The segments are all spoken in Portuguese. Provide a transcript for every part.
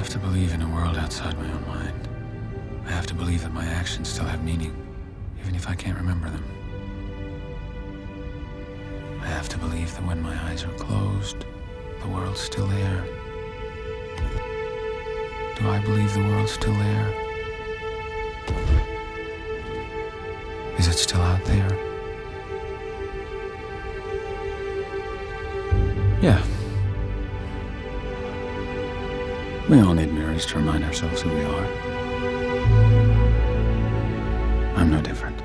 have to believe in a world outside my own mind. I have to believe that my actions still have meaning, even if I can't remember them. I have to believe that when my eyes are closed, the world's still there. Do I believe the world's still there? Is it still out there? Yeah. We all need mirrors to remind ourselves who we are. I'm no different.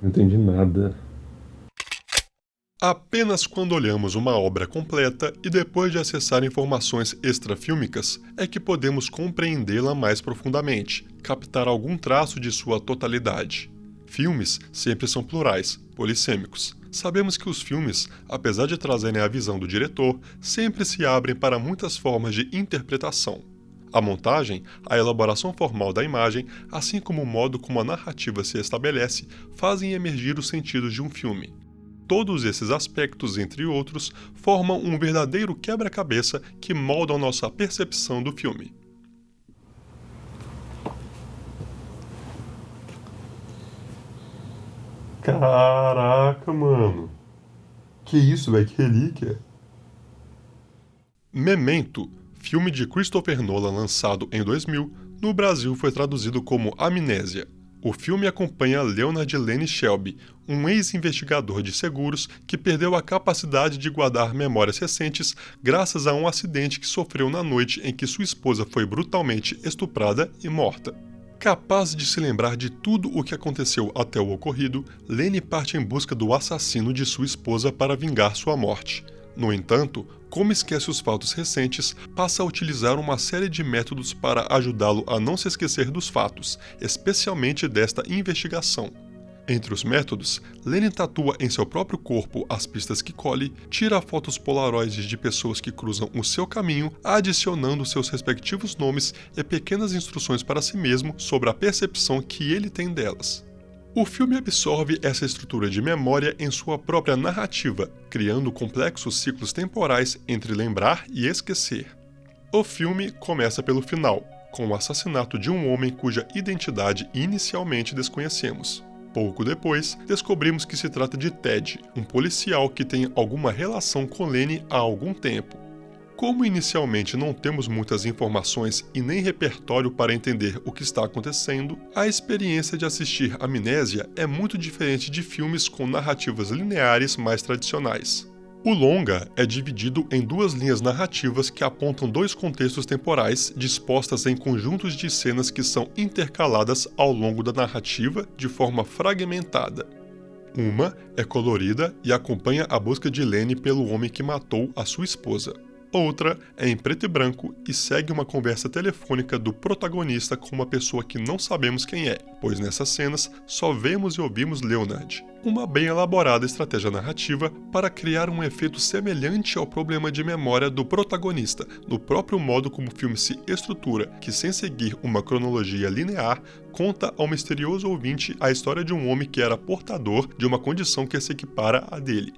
Não entendi nada. Apenas quando olhamos uma obra completa e depois de acessar informações extrafílmicas é que podemos compreendê-la mais profundamente, captar algum traço de sua totalidade. Filmes sempre são plurais, polissêmicos. Sabemos que os filmes, apesar de trazerem a visão do diretor, sempre se abrem para muitas formas de interpretação. A montagem, a elaboração formal da imagem, assim como o modo como a narrativa se estabelece, fazem emergir os sentidos de um filme. Todos esses aspectos, entre outros, formam um verdadeiro quebra-cabeça que moldam nossa percepção do filme. Caraca, mano. Que isso, velho? Que relíquia. Memento, filme de Christopher Nolan lançado em 2000, no Brasil foi traduzido como Amnésia. O filme acompanha Leonard Lenny Shelby, um ex-investigador de seguros que perdeu a capacidade de guardar memórias recentes graças a um acidente que sofreu na noite em que sua esposa foi brutalmente estuprada e morta. Capaz de se lembrar de tudo o que aconteceu até o ocorrido, Lenny parte em busca do assassino de sua esposa para vingar sua morte. No entanto, como esquece os fatos recentes, passa a utilizar uma série de métodos para ajudá-lo a não se esquecer dos fatos, especialmente desta investigação. Entre os métodos, Lenny tatua em seu próprio corpo as pistas que colhe, tira fotos polaroides de pessoas que cruzam o seu caminho, adicionando seus respectivos nomes e pequenas instruções para si mesmo sobre a percepção que ele tem delas. O filme absorve essa estrutura de memória em sua própria narrativa, criando complexos ciclos temporais entre lembrar e esquecer. O filme começa pelo final, com o assassinato de um homem cuja identidade inicialmente desconhecemos. Pouco depois, descobrimos que se trata de Ted, um policial que tem alguma relação com Lenny há algum tempo. Como inicialmente não temos muitas informações e nem repertório para entender o que está acontecendo, a experiência de assistir Amnésia é muito diferente de filmes com narrativas lineares mais tradicionais. O longa é dividido em duas linhas narrativas que apontam dois contextos temporais dispostas em conjuntos de cenas que são intercaladas ao longo da narrativa de forma fragmentada. Uma é colorida e acompanha a busca de Lenny pelo homem que matou a sua esposa. Outra é em preto e branco e segue uma conversa telefônica do protagonista com uma pessoa que não sabemos quem é, pois nessas cenas só vemos e ouvimos Leonard. Uma bem elaborada estratégia narrativa para criar um efeito semelhante ao problema de memória do protagonista, no próprio modo como o filme se estrutura, que sem seguir uma cronologia linear, conta ao misterioso ouvinte a história de um homem que era portador de uma condição que se equipara à dele.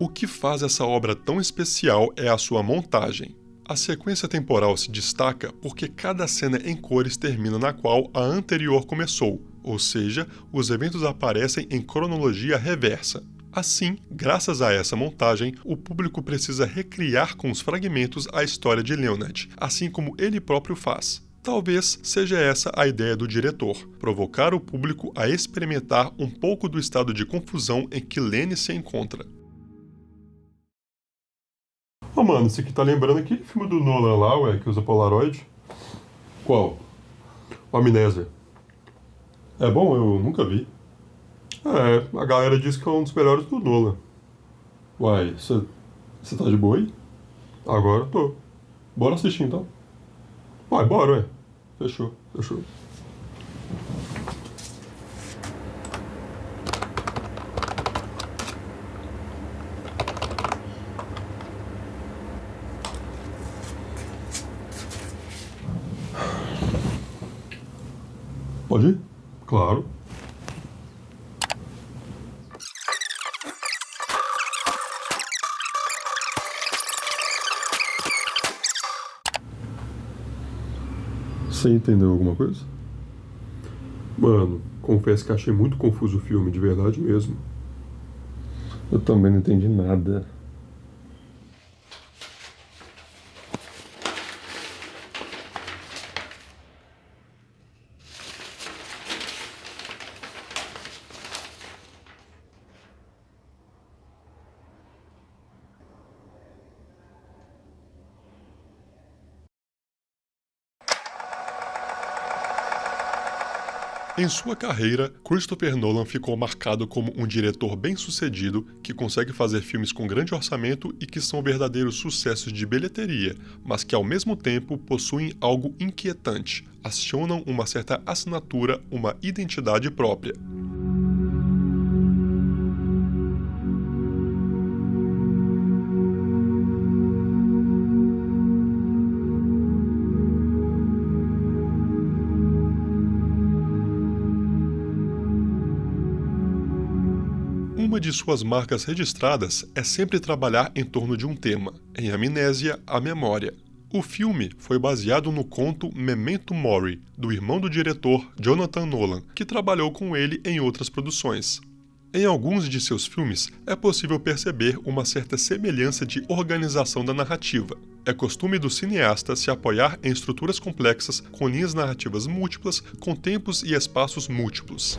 O que faz essa obra tão especial é a sua montagem. A sequência temporal se destaca porque cada cena em cores termina na qual a anterior começou, ou seja, os eventos aparecem em cronologia reversa. Assim, graças a essa montagem, o público precisa recriar com os fragmentos a história de Leonard, assim como ele próprio faz. Talvez seja essa a ideia do diretor, provocar o público a experimentar um pouco do estado de confusão em que Lenny se encontra. Ô, mano, esse aqui tá lembrando aquele filme do Nolan lá, ué, que usa Polaroid. Qual? O Amnésia. É bom? Eu nunca vi. É, a galera diz que é um dos melhores do Nolan. Uai, você tá de boa aí? Agora eu tô. Bora assistir então. Vai, bora, ué. Fechou. Pode ir? Claro. Você entendeu alguma coisa? Mano, confesso que achei muito confuso o filme, de verdade mesmo. Eu também não entendi nada. Em sua carreira, Christopher Nolan ficou marcado como um diretor bem-sucedido que consegue fazer filmes com grande orçamento e que são verdadeiros sucessos de bilheteria, mas que ao mesmo tempo possuem algo inquietante, acionam uma certa assinatura, uma identidade própria. Uma de suas marcas registradas é sempre trabalhar em torno de um tema, em Amnésia, a memória. O filme foi baseado no conto Memento Mori, do irmão do diretor Jonathan Nolan, que trabalhou com ele em outras produções. Em alguns de seus filmes, é possível perceber uma certa semelhança de organização da narrativa. É costume do cineasta se apoiar em estruturas complexas, com linhas narrativas múltiplas, com tempos e espaços múltiplos.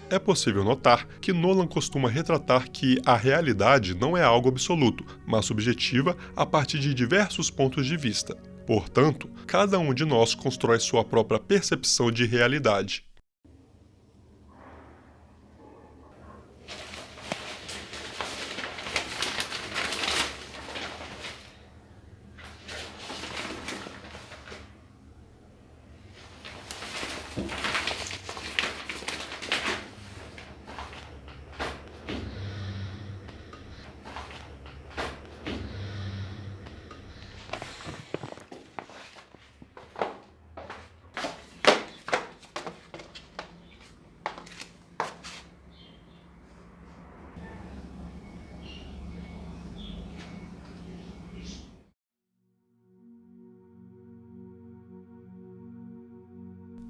É possível notar que Nolan costuma retratar que a realidade não é algo absoluto, mas subjetiva a partir de diversos pontos de vista. Portanto, cada um de nós constrói sua própria percepção de realidade.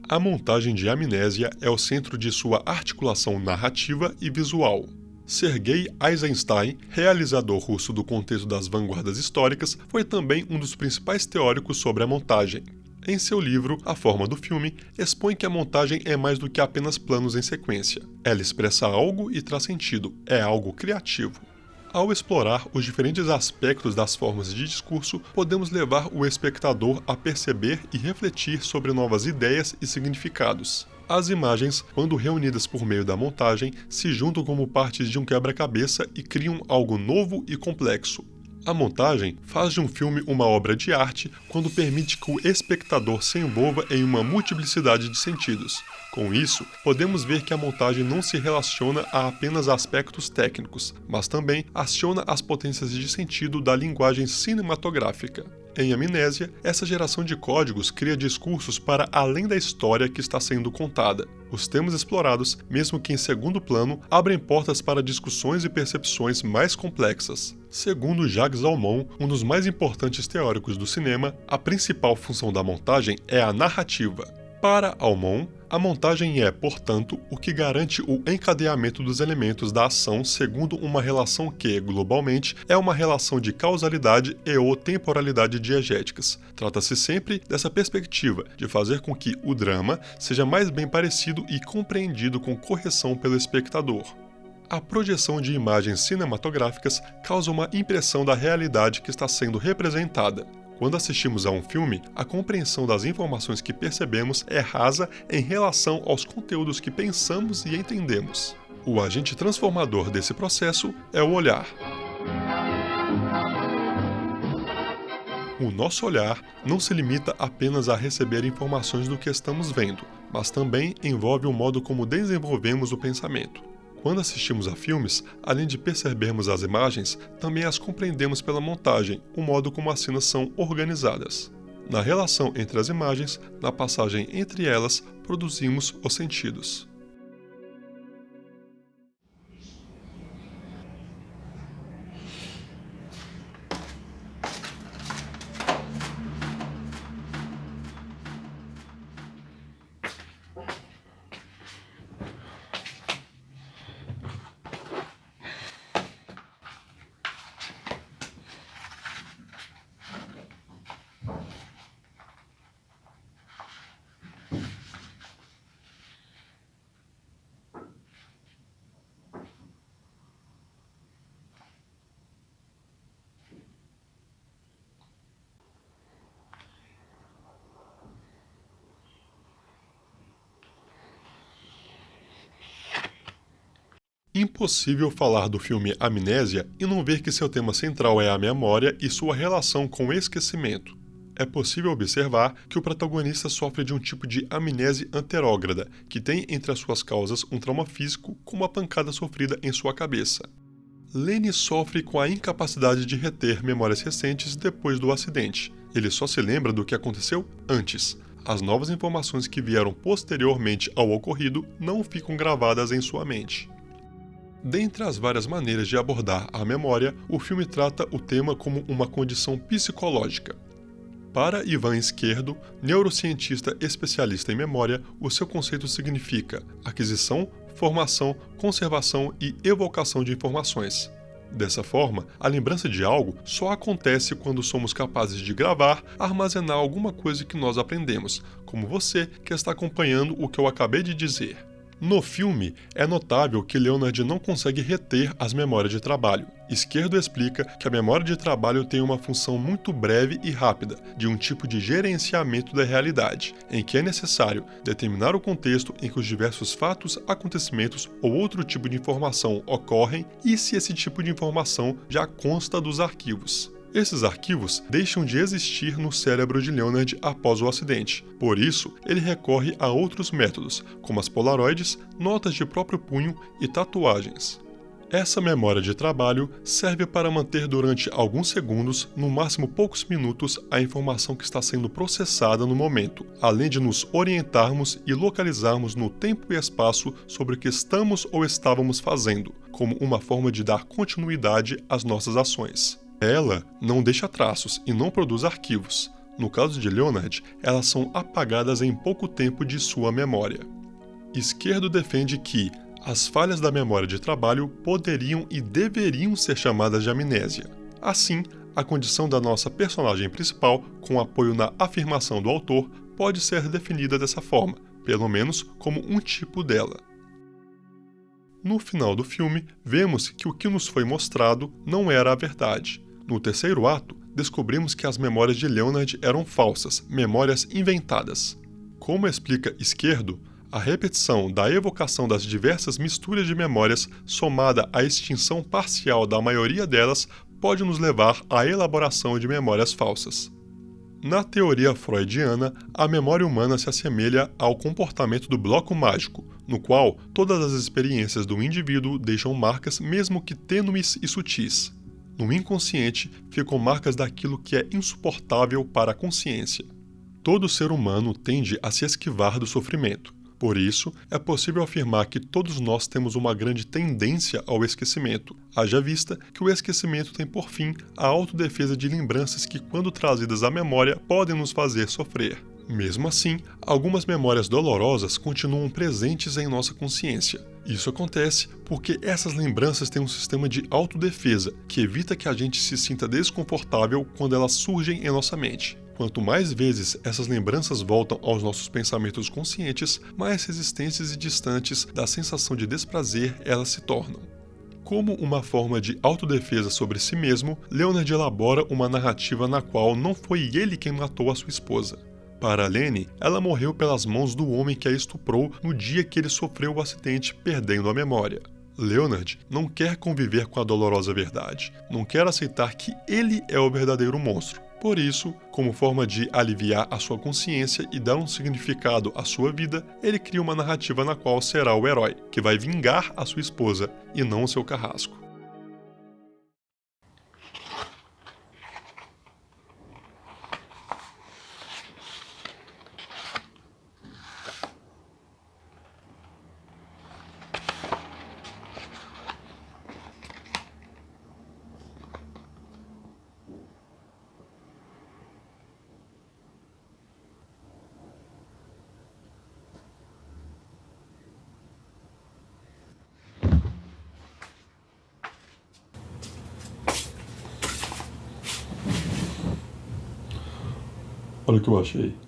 A montagem de Amnésia é o centro de sua articulação narrativa e visual. Sergei Eisenstein, realizador russo do contexto das vanguardas históricas, foi também um dos principais teóricos sobre a montagem. Em seu livro, A Forma do Filme, expõe que a montagem é mais do que apenas planos em sequência. Ela expressa algo e traz sentido, é algo criativo. Ao explorar os diferentes aspectos das formas de discurso, podemos levar o espectador a perceber e refletir sobre novas ideias e significados. As imagens, quando reunidas por meio da montagem, se juntam como partes de um quebra-cabeça e criam algo novo e complexo. A montagem faz de um filme uma obra de arte quando permite que o espectador se envolva em uma multiplicidade de sentidos. Com isso, podemos ver que a montagem não se relaciona a apenas aspectos técnicos, mas também aciona as potências de sentido da linguagem cinematográfica. Em Amnésia, essa geração de códigos cria discursos para além da história que está sendo contada. Os temas explorados, mesmo que em segundo plano, abrem portas para discussões e percepções mais complexas. Segundo Jacques Salmon, um dos mais importantes teóricos do cinema, a principal função da montagem é a narrativa. Para Almond, a montagem é, portanto, o que garante o encadeamento dos elementos da ação segundo uma relação que, globalmente, é uma relação de causalidade e ou temporalidade diegéticas. Trata-se sempre dessa perspectiva de fazer com que o drama seja mais bem parecido e compreendido com correção pelo espectador. A projeção de imagens cinematográficas causa uma impressão da realidade que está sendo representada. Quando assistimos a um filme, a compreensão das informações que percebemos é rasa em relação aos conteúdos que pensamos e entendemos. O agente transformador desse processo é o olhar. O nosso olhar não se limita apenas a receber informações do que estamos vendo, mas também envolve o modo como desenvolvemos o pensamento. Quando assistimos a filmes, além de percebermos as imagens, também as compreendemos pela montagem, o modo como as cenas são organizadas. Na relação entre as imagens, na passagem entre elas, produzimos os sentidos. Impossível falar do filme Amnésia e não ver que seu tema central é a memória e sua relação com o esquecimento. É possível observar que o protagonista sofre de um tipo de amnésia anterógrada, que tem entre as suas causas um trauma físico como a pancada sofrida em sua cabeça. Lenny sofre com a incapacidade de reter memórias recentes depois do acidente. Ele só se lembra do que aconteceu antes. As novas informações que vieram posteriormente ao ocorrido não ficam gravadas em sua mente. Dentre as várias maneiras de abordar a memória, o filme trata o tema como uma condição psicológica. Para Ivan Esquerdo, neurocientista especialista em memória, o seu conceito significa aquisição, formação, conservação e evocação de informações. Dessa forma, a lembrança de algo só acontece quando somos capazes de gravar, armazenar alguma coisa que nós aprendemos, como você que está acompanhando o que eu acabei de dizer. No filme, é notável que Leonard não consegue reter as memórias de trabalho. Esquerdo explica que a memória de trabalho tem uma função muito breve e rápida, de um tipo de gerenciamento da realidade, em que é necessário determinar o contexto em que os diversos fatos, acontecimentos ou outro tipo de informação ocorrem e se esse tipo de informação já consta dos arquivos. Esses arquivos deixam de existir no cérebro de Leonard após o acidente. Por isso, ele recorre a outros métodos, como as polaroids, notas de próprio punho e tatuagens. Essa memória de trabalho serve para manter durante alguns segundos, no máximo poucos minutos, a informação que está sendo processada no momento, além de nos orientarmos e localizarmos no tempo e espaço sobre o que estamos ou estávamos fazendo, como uma forma de dar continuidade às nossas ações. Ela não deixa traços e não produz arquivos. No caso de Leonard, elas são apagadas em pouco tempo de sua memória. Esquerdo defende que as falhas da memória de trabalho poderiam e deveriam ser chamadas de amnésia. Assim, a condição da nossa personagem principal, com apoio na afirmação do autor, pode ser definida dessa forma, pelo menos como um tipo dela. No final do filme, vemos que o que nos foi mostrado não era a verdade. No terceiro ato, descobrimos que as memórias de Leonard eram falsas, memórias inventadas. Como explica Esquerdo, a repetição da evocação das diversas misturas de memórias, somada à extinção parcial da maioria delas, pode nos levar à elaboração de memórias falsas. Na teoria freudiana, a memória humana se assemelha ao comportamento do bloco mágico, no qual todas as experiências do indivíduo deixam marcas, mesmo que tênues e sutis. No inconsciente, ficam marcas daquilo que é insuportável para a consciência. Todo ser humano tende a se esquivar do sofrimento. Por isso, é possível afirmar que todos nós temos uma grande tendência ao esquecimento, haja vista que o esquecimento tem por fim a autodefesa de lembranças que, quando trazidas à memória, podem nos fazer sofrer. Mesmo assim, algumas memórias dolorosas continuam presentes em nossa consciência. Isso acontece porque essas lembranças têm um sistema de autodefesa que evita que a gente se sinta desconfortável quando elas surgem em nossa mente. Quanto mais vezes essas lembranças voltam aos nossos pensamentos conscientes, mais resistentes e distantes da sensação de desprazer elas se tornam. Como uma forma de autodefesa sobre si mesmo, Leonard elabora uma narrativa na qual não foi ele quem matou a sua esposa. Para Lenny, ela morreu pelas mãos do homem que a estuprou no dia que ele sofreu o acidente, perdendo a memória. Leonard não quer conviver com a dolorosa verdade, não quer aceitar que ele é o verdadeiro monstro. Por isso, como forma de aliviar a sua consciência e dar um significado à sua vida, ele cria uma narrativa na qual será o herói, que vai vingar a sua esposa e não o seu carrasco. Olha o que eu achei.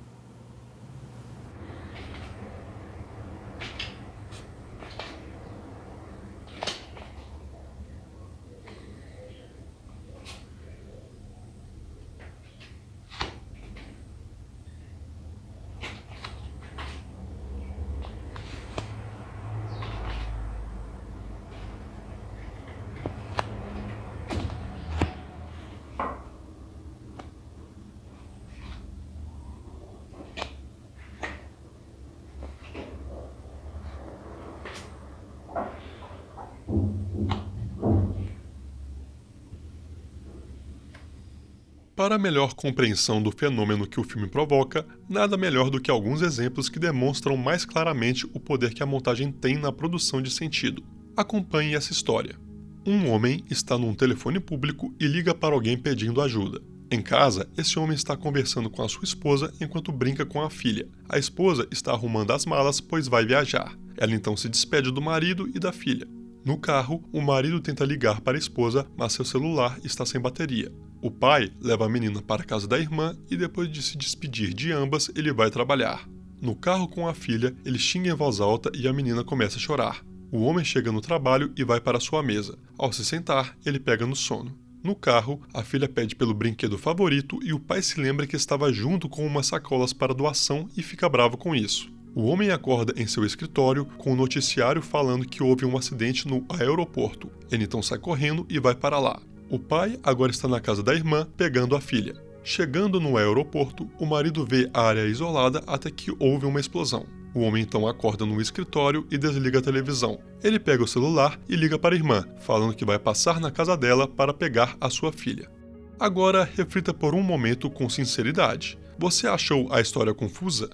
Para melhor compreensão do fenômeno que o filme provoca, nada melhor do que alguns exemplos que demonstram mais claramente o poder que a montagem tem na produção de sentido. Acompanhe essa história. Um homem está num telefone público e liga para alguém pedindo ajuda. Em casa, esse homem está conversando com a sua esposa enquanto brinca com a filha. A esposa está arrumando as malas, pois vai viajar. Ela então se despede do marido e da filha. No carro, o marido tenta ligar para a esposa, mas seu celular está sem bateria. O pai leva a menina para a casa da irmã e depois de se despedir de ambas, ele vai trabalhar. No carro com a filha, ele xinga em voz alta e a menina começa a chorar. O homem chega no trabalho e vai para sua mesa. Ao se sentar, ele pega no sono. No carro, a filha pede pelo brinquedo favorito e o pai se lembra que estava junto com umas sacolas para doação e fica bravo com isso. O homem acorda em seu escritório com o noticiário falando que houve um acidente no aeroporto. Ele então sai correndo e vai para lá. O pai agora está na casa da irmã, pegando a filha. Chegando no aeroporto, o marido vê a área isolada até que houve uma explosão. O homem então acorda no escritório e desliga a televisão. Ele pega o celular e liga para a irmã, falando que vai passar na casa dela para pegar a sua filha. Agora, reflita por um momento com sinceridade. Você achou a história confusa?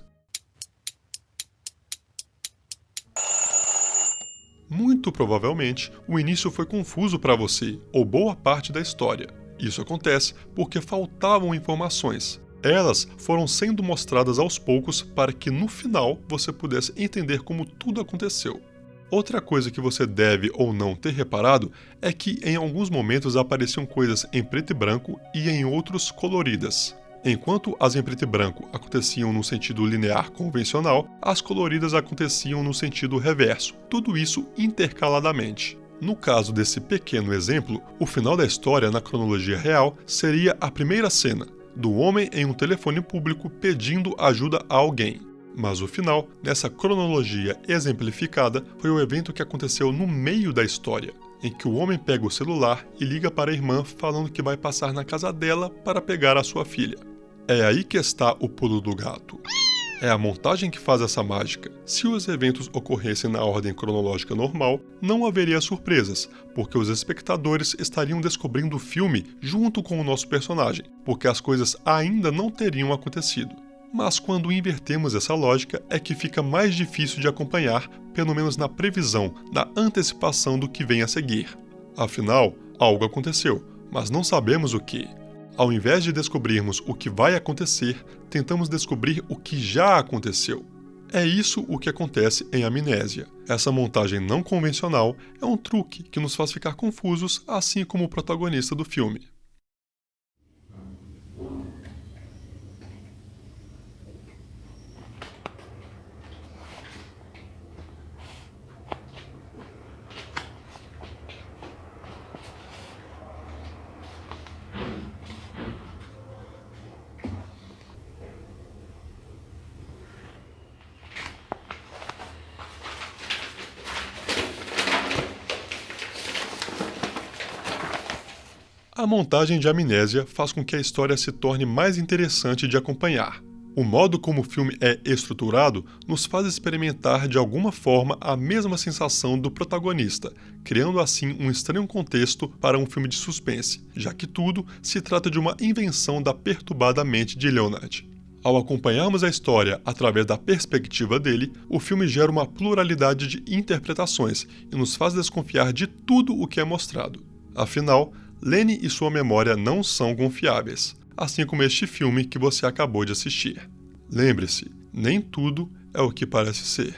Muito provavelmente, o início foi confuso para você, ou boa parte da história. Isso acontece porque faltavam informações. Elas foram sendo mostradas aos poucos para que no final você pudesse entender como tudo aconteceu. Outra coisa que você deve ou não ter reparado é que em alguns momentos apareciam coisas em preto e branco e em outros coloridas. Enquanto as em preto e branco aconteciam no sentido linear convencional, as coloridas aconteciam no sentido reverso, tudo isso intercaladamente. No caso desse pequeno exemplo, o final da história na cronologia real seria a primeira cena, do homem em um telefone público pedindo ajuda a alguém. Mas o final, nessa cronologia exemplificada, foi o evento que aconteceu no meio da história, em que o homem pega o celular e liga para a irmã falando que vai passar na casa dela para pegar a sua filha. É aí que está o pulo do gato. É a montagem que faz essa mágica. Se os eventos ocorressem na ordem cronológica normal, não haveria surpresas, porque os espectadores estariam descobrindo o filme junto com o nosso personagem, porque as coisas ainda não teriam acontecido. Mas quando invertemos essa lógica é que fica mais difícil de acompanhar, pelo menos na previsão, na antecipação do que vem a seguir. Afinal, algo aconteceu, mas não sabemos o que. Ao invés de descobrirmos o que vai acontecer, tentamos descobrir o que já aconteceu. É isso o que acontece em Amnésia. Essa montagem não convencional é um truque que nos faz ficar confusos, assim como o protagonista do filme. A montagem de Amnésia faz com que a história se torne mais interessante de acompanhar. O modo como o filme é estruturado nos faz experimentar de alguma forma a mesma sensação do protagonista, criando assim um estranho contexto para um filme de suspense, já que tudo se trata de uma invenção da perturbada mente de Leonard. Ao acompanharmos a história através da perspectiva dele, o filme gera uma pluralidade de interpretações e nos faz desconfiar de tudo o que é mostrado. Afinal, Lenny e sua memória não são confiáveis, assim como este filme que você acabou de assistir. Lembre-se, nem tudo é o que parece ser.